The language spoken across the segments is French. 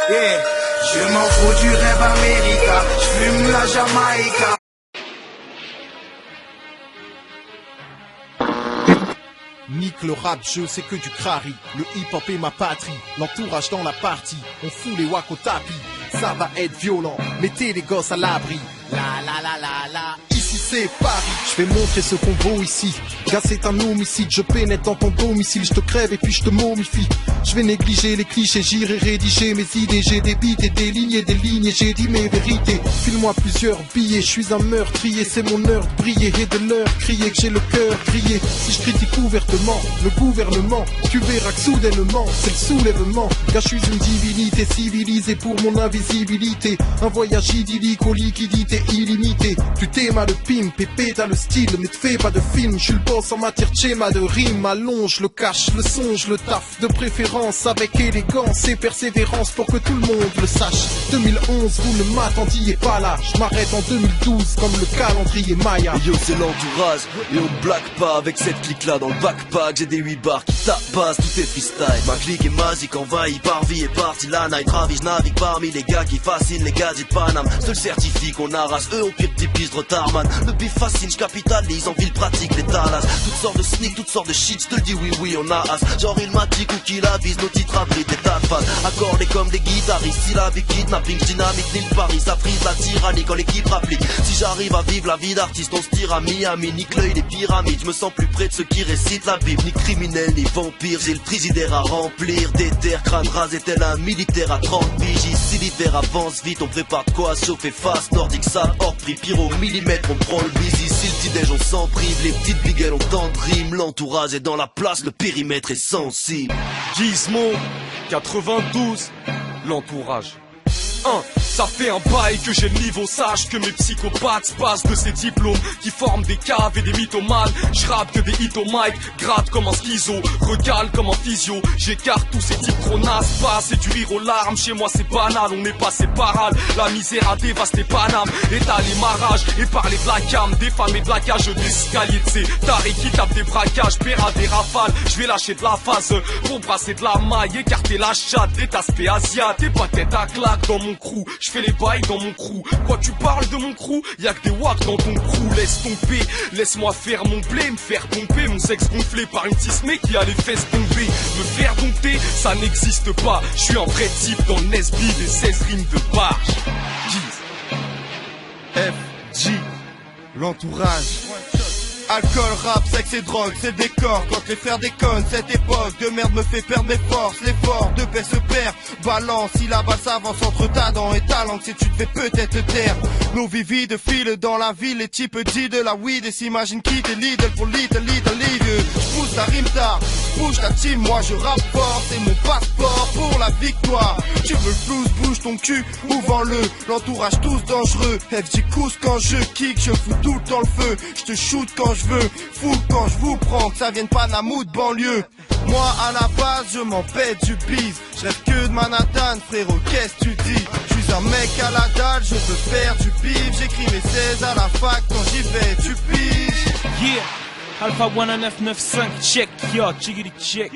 Yeah. Je m'en fous du rêve américain, je fume la Jamaïca. Nique le rap, je sais que du crari. Le hip-hop est ma patrie. L'entourage dans la partie. On fout les wacks au tapis. Ça va être violent. Mettez les gosses à l'abri. La la la la la. Ici c'est Paris. Je vais montrer ce qu'on vaut ici. Gars c'est un homicide. Je pénètre dans ton domicile. Je te crève et puis je te momifie. Je vais négliger les clichés. J'irai rédiger mes idées. J'ai des beats et des lignes et des lignes. Et j'ai dit mes vérités. File-moi plusieurs billets. Je suis un meurtrier. C'est mon heure de briller. Et de leur crier que j'ai le cœur grillé. Si je critique ouvertement le gouvernement, tu verras que soudainement c'est le soulèvement. Car je suis une divinité civilisée pour mon invisibilité. Un voyage idyllique aux liquidités illimitées. Tu t'es mal le pimp, pépé t'as le style. Mais te fais pas de film, je suis le boss en matière de schéma de rime. Allonge le cash, le songe, le taf. De préférence avec élégance et persévérance pour que tout le monde le sache. 2011, vous ne m'attendiez pas là. Je m'arrête en 2012 comme le calendrier Maya. Yo c'est l'entourage et on blague pas avec cette clique là dans le backpack. J'ai des 8 bars qui tabassent, tout est freestyle. Ma clique est magique, envahie par vie et partie la night. Ravi, je navigue parmi les gars qui fascinent les gadgets Paname. Seul certifie qu'on arrache, eux ont pire 10 pistes de retard man. Le bif fascine, je capitalise en ville pratique les talas. Toutes sortes de sneaks, toutes sortes de shit, je te le dis oui on a as. Genre ilmatique ou qui la vise, nos titres abritent des tas de fans. Accordés comme des guitaristes, syllabique, kidnapping, dynamique, l'île Paris. Ça frise la tyrannie quand l'équipe rapplique. Si j'arrive à vivre la vie d'artiste, on se tire à Miami. Nique l'œil des pyramides, je me sens plus près de ceux qui récitent la Bible. Ni criminel ni vampire, j'ai le frigidaire à remplir. Des terres, crâne rasé tel un militaire à 30 piges. Si l'hiver avance vite, on prépare de quoi chauffer face. Nordique ça, hors prix, pyro, millimètre, on prend le busy. Si le petit déj on s'en prive, les petites biguelles ont tant de rimes. L'entourage est dans la place, le périmètre est sensible. Gizmo, 92, l'entourage. Ça fait un bail que j'ai le niveau sage, que mes psychopathes se passent de ces diplômes qui forment des caves et des mythomanes. J'rappe que des hits au mic, gratte comme un schizo, recale comme un physio. J'écarte tous ces types trop nazes, passe et du rire aux larmes. Chez moi c'est banal, on est passé par la misère a dévasté Paname. Étaler ma rage et parler de la cam, des femmes et de la cage, des escaliers de ces tarés qui tapent des braquages, paiera des rafales. Je vais lâcher de la phase pour brasser de la maille, écarter la chatte, des aspects asiates, des pâtettes à claque dans mon crew. Je fais les bails dans mon crew. Quoi tu parles de mon crew? Y'a que des wacks dans ton crew. Laisse tomber, laisse-moi faire mon blé, me faire pomper mon sexe gonflé par une tismée qui a les fesses tombées. Me faire dompter, ça n'existe pas. Je suis un vrai type dans le Nesby des 16 rimes de barge. FG, l'entourage. Alcool, rap, sexe et drogue, c'est le décor. Quand les frères déconnent, cette époque de merde me fait perdre mes forces. L'effort de paix se perd, balance. Si la balle s'avance entre ta dent et ta langue, si tu te fais peut-être te taire. Nos vies vides filent dans la ville, les types disent de la weed et s'imaginent quitter Lidl pour little leave. J'pousse la rime tard, bouge ta team, moi je rappe fort. C'est mon passeport pour la victoire. Tu veux le flouze, bouge ton cul ou vends-le. L'entourage tous dangereux, FG cousse quand je kick. Je fous tout le temps le feu, je te shoot quand je veux, fou quand je vous prends, que ça vienne pas Paname ou de banlieue. Moi à la base je m'en pète du bise. Je rêve que de Manhattan, frérot, qu'est-ce que tu dis? Je suis un mec à la dalle, je veux faire du bif. J'écris mes 16 à la fac, quand j'y vais tu piges. Yeah, Alpha 1995, check, yo, chickity check.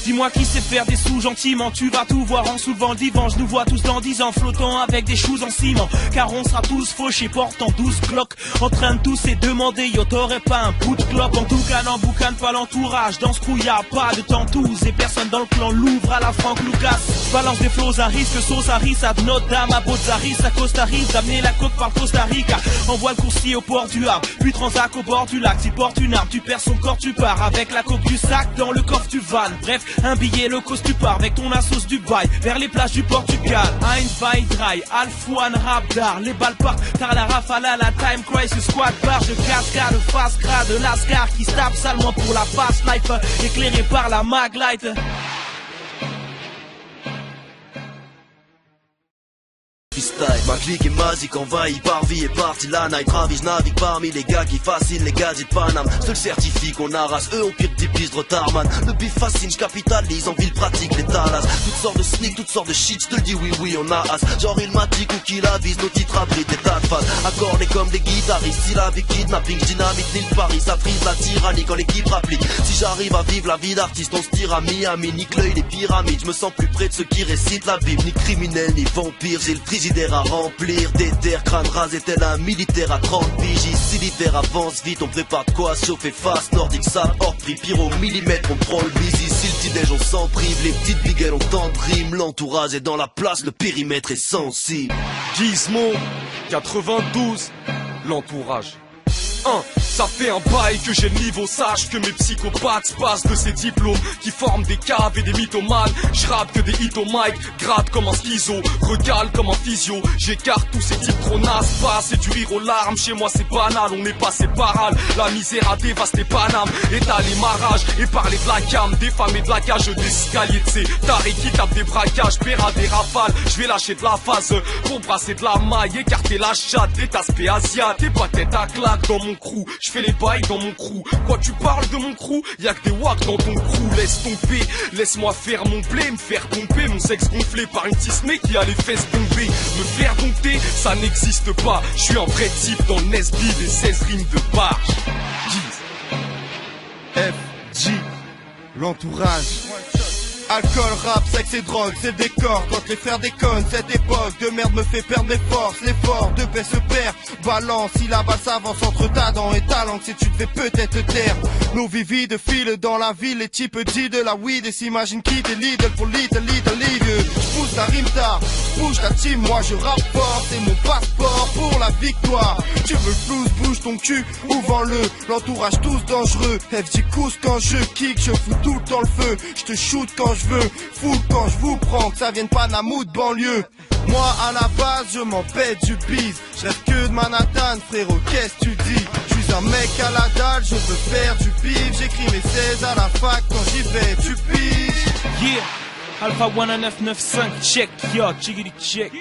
Dis-moi qui sait faire des sous gentiment, tu vas tout voir en soulevant le divan. Je nous vois tous dans 10 ans flottant avec des choux en ciment. Car on sera tous fauchés portant 12 cloques, en train de tous et demander yo t'aurais pas un bout de clope. En tout cas n'emboucane pas l'entourage, dans ce crew y'a pas de temps tous. Et personne dans le clan l'ouvre à la Franck Lucas. Balance des flots à risque, sauce à riz, à Notre Dame, à Botzaris, à Costa Rica. D'amener la côte par Costa Rica, envoie le coursier au port du Havre. Puis transac au bord du lac, s'il porte une arme, tu perds son corps, tu pars. Avec la coque du sac, dans le coffre du van. Bref, un billet low cost, tu pars avec ton assos du bail vers les plages du Portugal. Ein, zwei, drei, Alfouane, Rabdar. Les balles partent, car la rafale à la time crisis squad bar. Je cascade, de face grade, de lascar qui se tape salement pour la fast life, éclairé par la maglight. freestyle. Ma clique est magique, envahie par vie et partie. La night ravi, je navigue parmi les gars qui fascinent les gadgets de Paname. Seul certifie qu'on arrache, eux ont pire que 10 piges de retard man. Le bif fascine, je capitalise, en ville pratique les talas. Toutes sortes de sneaks, toutes sortes de shit, je te le dis oui on a as. Genre ilmatique ou qui la vise, nos titres abritent des tas de phases. Accordés comme des guitaristes, syllabique, kidnapping, dynamite, l'île Paris. Ça frise la tyrannie quand l'équipe rapplique. Si j'arrive à vivre la vie d'artiste, on se tire à Miami. Nique l'œil des pyramides, je me sens plus près de ceux qui récitent la Bible. Ni criminel, ni vampire, j'ai le frigidaire à remplir. Des terres, crâne rasé tel un militaire à 30 piges. Si l'hiver avance vite, on prépare de quoi chauffer face. Nordique, sale, hors prix, pire au millimètre, on prend le busy. Si le petit-déj on s'en prive, les petites biguelles ont tant de rimes. L'entourage est dans la place, le périmètre est sensible. Gizmo 92, l'entourage. Ça fait un bail que j'ai le niveau, sache que mes psychopathes passent de ces diplômes qui forment des caves et des mythomanes. J'rappe que des hits au mic, gratte comme un schizo, regale comme un physio. J'écarte tous ces types trop nazes, pas c'est du rire aux larmes. Chez moi c'est banal, on est passé paral. La misère a dévasté Paname, étalé ma rage et parler de la cam, des femmes et de la cage, des escaliers de ces tarés qui tapent des braquages, paiera des rafales. J'vais lâcher de la phase pour brasser de la maille, écarter la chatte, des aspects asiates, des pas tête à claque dans mon crew. J'fais les bails dans mon crew. Quoi tu parles de mon crew? Y'a que des wacks dans ton crew. Laisse tomber, laisse-moi faire mon blé, me faire pomper mon sexe gonflé par une tisnée qui a les fesses bombées. Me faire dompter, ça n'existe pas. J'suis un vrai type dans le Nesby, des 16 rimes de barge. FG, l'entourage. Alcool, rap, sexe et drogue, c'est le décor. Quand les frères déconnent, cette époque de merde me fait perdre mes forces. L'effort de paix se perd, balance, si la balle s'avance entre ta dent et ta langue, si tu devais peut-être te taire. Nos vies vides filent dans la ville, les types disent de la weed et s'imaginent quitter Lidl pour little vieux. J'pousse la rime tard, bouge ta team, moi je rappe fort, c'est mon passeport pour la victoire. Tu veux le flouze, bouge ton cul ou vends-le. L'entourage tous dangereux, FG cousse quand je kick, je fous tout le temps le feu. Je te shoot quand je veux, fou quand je vous prends, que ça vienne pas Namou de banlieue. Moi à la base je m'en pète du bise. Je rêve que de Manhattan frérot, qu'est-ce que tu dis? Je suis un mec à la dalle, je veux faire du pif. J'écris mes 16 à la fac, quand j'y vais tu piges. Yeah, Alpha 1995, check, yo, chiggity check.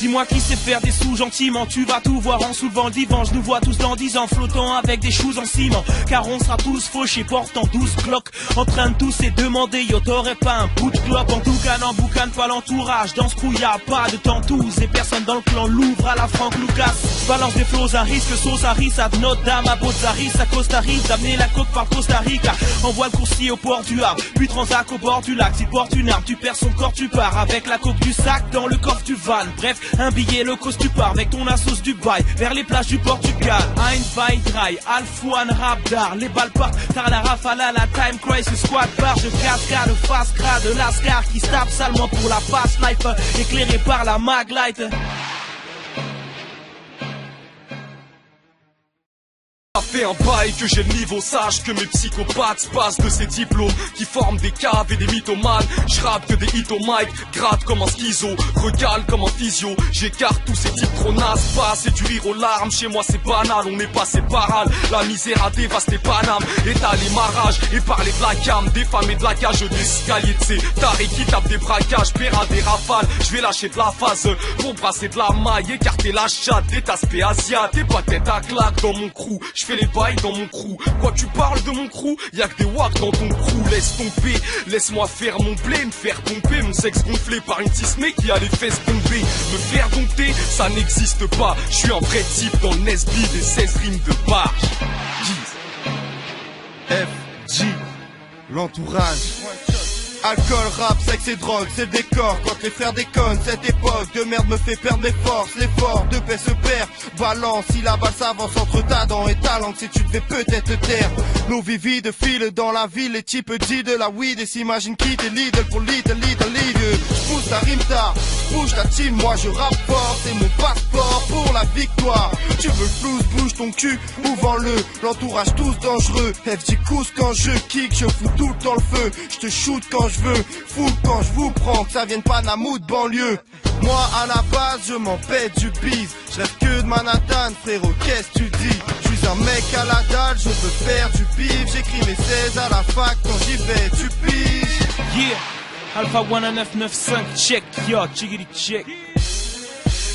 Dis-moi qui sait faire des sous gentiment, tu vas tout voir en soulevant le divan. Je nous vois tous dans 10 ans flottant avec des choux en ciment. Car on sera tous fauchés portant 12 cloques, en train de tous et demander yo t'aurais pas un bout de clope. En tout cas n'en boucane pas l'entourage, dans ce crew y'a pas de temps tous. Et personne dans le clan l'ouvre à la Franck Lucas. Balance des flots à risque, sauce à riz, à Notre-Dame, à Botzaris, à Costa Rica. D'amener la coque par Costa Rica, envoie le coursier au port du Havre, puis transac au bord du lac. S'il porte une arme, tu perds son corps, tu pars avec la coque du sac dans le coffre du van. Bref, un billet le cause tu pars avec ton assos du bail vers les plages du Portugal. Ein by dry, Alfouane Rabdar, les balles partent car la rafale à la time crisis squad bar. Je cascade de face grade de l'ascar qui se tape salement pour la fast life, éclairé par la maglight. Ça fait un bail que j'ai le niveau, sache que mes psychopathes passent de ces diplômes qui forment des caves et des mythomanes. J'rappe que des hits au mic, gratte comme un schizo, regale comme un physio. J'écarte tous ces types trop nazes, pas c'est du rire aux larmes. Chez moi c'est banal, on est passé paral. La misère a dévasté Paname, étalé ma rage et parler de la cam, des femmes et de la cage, des escaliers de ces tarés qui tapent des braquages, paiera des rafales. J'vais lâcher de la phase pour brasser de la maille, écarter la chatte, des aspects asiates, des pas tête à claque dans mon crew. J'fais les bails dans mon crew. Quoi tu parles de mon crew? Y'a que des wacks dans ton crew. Laisse tomber, laisse-moi faire mon blé, me faire pomper mon sexe gonflé par une tisnée qui a les fesses bombées. Me faire dompter, ça n'existe pas. Je suis un vrai type dans le Nesby, des 16 rimes de barge. FG, l'entourage. Alcool, rap, sexe et drogue, c'est le décor. Quand les frères déconnent, cette époque de merde me fait perdre mes forces. L'effort de paix se perd, balance, si la balle s'avance entre ta dent et ta langue, si tu devais peut-être te taire. Nos vies vides filent dans la ville, les types disent de la weed et s'imaginent quitter Lidl pour little vieux. J'pousse la rime tard, bouge ta team, moi je rappe fort, c'est mon passeport pour la victoire. Tu veux le flouze, bouge ton cul ou vends-le. L'entourage tous dangereux, FG cousse quand je kick, je fous tout le temps le feu. Je te shoot quand je veux, fou quand je vous prends, que ça vienne pas Namou de banlieue. Moi à la base je m'en pète du bise. Je rêve que de Manhattan frérot, qu'est-ce que tu dis? Je suis un mec à la dalle, je veux faire du pif. J'écris mes 16 à la fac, quand j'y vais tu piges. Yeah, Alpha 1995, check, yo, chiggity check.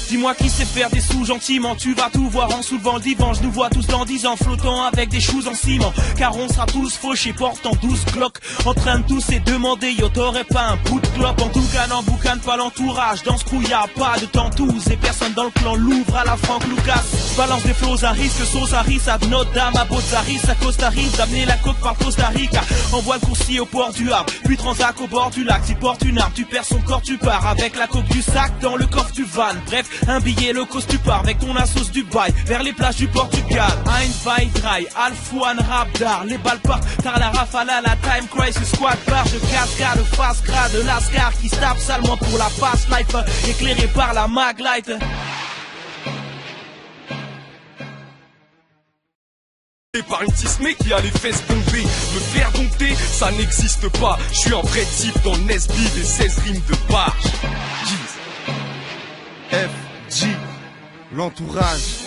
Dis-moi qui sait faire des sous gentiment, tu vas tout voir en soulevant le divan. Je nous vois tous dans 10 ans flottant avec des shoes en ciment. Car on sera tous fauchés portant 12 glocks, en train de tous et demander yo t'aurais pas un bout de clope. En tout cas n'emboucane pas l'entourage, dans ce crew y'a pas de temps tous. Et personne dans le clan l'ouvre à la Franck Lucas. Balance des flots à risque, sauce à riz, à Notre Dame, à Bozaris, à Costa Rica. D'amener la coque par Costa Rica. Envoie le coursier au port du Havre, puis Transac au bord du lac. Si porte une arme, tu perds son corps, tu pars avec la coque du sac dans le coffre du van. Bref, un billet low cost, tu pars avec ton assos Dubaï vers les plages du Portugal. Ein, zwei, drei, Alfouane, Rabdar. Les balles partent, car la rafale à la time crisis squad bar. Je cascade, face grade, de l'ascar qui se tape salement pour la fast life, éclairé par la maglight. Par une tismée qui a les fesses bombées. Me faire dompter, ça n'existe pas. Je suis un vrai type dans Nesby des 16 rimes de barge. FG, l'entourage.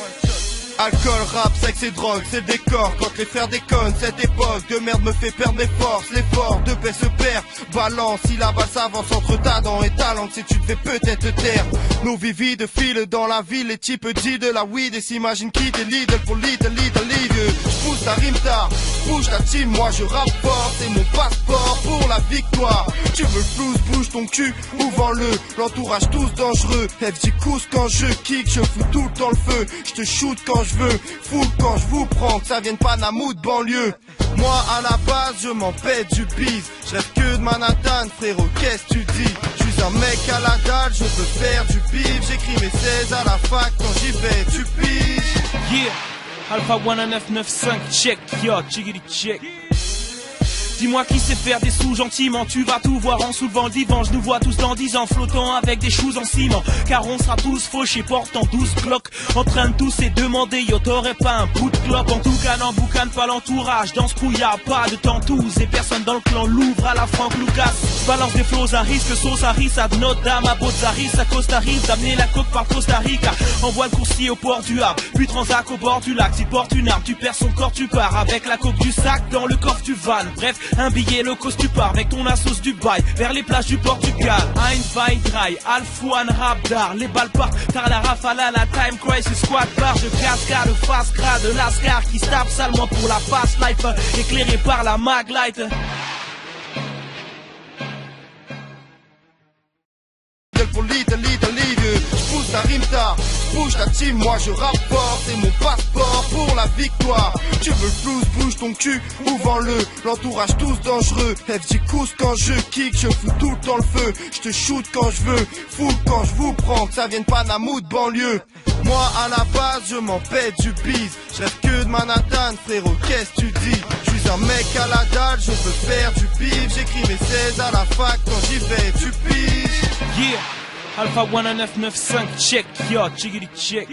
Alcool, rap, sexe et drogue, c'est le décor. Quand les frères déconnent, cette époque de merde me fait perdre mes forces. L'effort de paix se perd, balance, si la balle s'avance entre ta dent et ta langue, si tu devais peut-être te taire. Nos vies vides filent dans la ville, les types disent de la weed et s'imaginent quitter Lidl pour little vieux. J'pousse ta rime tard, bouge ta team, moi je rapporte, c'est mon passeport pour la victoire. Tu veux le flouze, bouge ton cul, ou vends-le, l'entourage tous dangereux. FG cousse quand je kick, je fous tout le temps le feu, je te shoot quand je veux, fou quand je vous prends, que ça vienne pas Namou de banlieue. Moi à la base je m'en pète du bise, je rêve que de Manhattan frérot, qu'est-ce que tu dis? Je suis un mec à la dalle, je veux faire du bif, j'écris mes 16 à la fac, quand j'y vais tu piges. Yeah, Alpha 1995, check, yo, chiggity check. Dis-moi qui sait faire des sous gentiment, tu vas tout voir en soulevant le divan. Je nous vois tous dans 10 ans flottant avec des shoes en ciment. Car on sera tous fauchés portant 12 glocks, en train de tous et demander yo t'aurais pas un bout de clope. En tout cas n'emboucane pas l'entourage, dans ce crew y'a pas de temps tous. Et personne dans le clan l'ouvre à la Franck Lucas. Balance des flots à risque, sauce à riz, à Notre Dame, à Bozaris, à Costa Rica. D'amener la coque par Costa Rica. Envoie le coursier au port du Havre, puis Transac au bord du lac. Si porte une arme, tu perds son corps, tu pars avec la coque du sac dans le coffre du van. Bref, un billet low cost, tu pars avec ton assos Dubaï vers les plages du Portugal. Ein, zwei, drei, Alfouane, Rabdar. Les balles partent, car la rafale à la time crisis squad bar. Je cascade, face grade, de l'ascar qui se tape salement pour la fast life, éclairé par la maglight. Pour little vieux, j'pousse ta rime tard, bouge ta team, moi je rapporte, c'est mon passeport pour la victoire. Tu veux le flouze, bouge ton cul, ou vends-le, l'entourage tous dangereux. FG cousse quand je kick, je fous tout le temps le feu, je te shoot quand je veux, fou quand je vous prends, que ça vienne pas Namou de banlieue. Moi à la base je m'en pète du bise, je rêve que de Manhattan frérot, qu'est-ce que tu dis? Je suis un mec à la dalle, je veux faire du bif, j'écris mes 16 à la fac, quand j'y vais tu piges. Yeah, Alpha 1995, check, yo, chiggity check.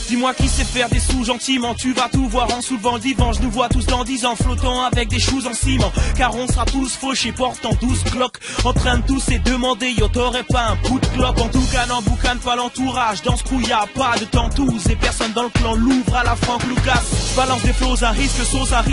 Dis-moi qui sait faire des sous gentiment, tu vas tout voir en soulevant le divan. Je nous vois tous dans 10 ans flottant avec des shoes en ciment. Car on sera tous fauchés portant 12 glocks, en train de tous et demander yo t'aurais pas un bout de clope. En tout cas n'emboucane pas l'entourage, dans ce crew y'a pas de temps tous. Et personne dans le clan l'ouvre à la Franck Lucas. Balance des flots à risque, sauce à riz.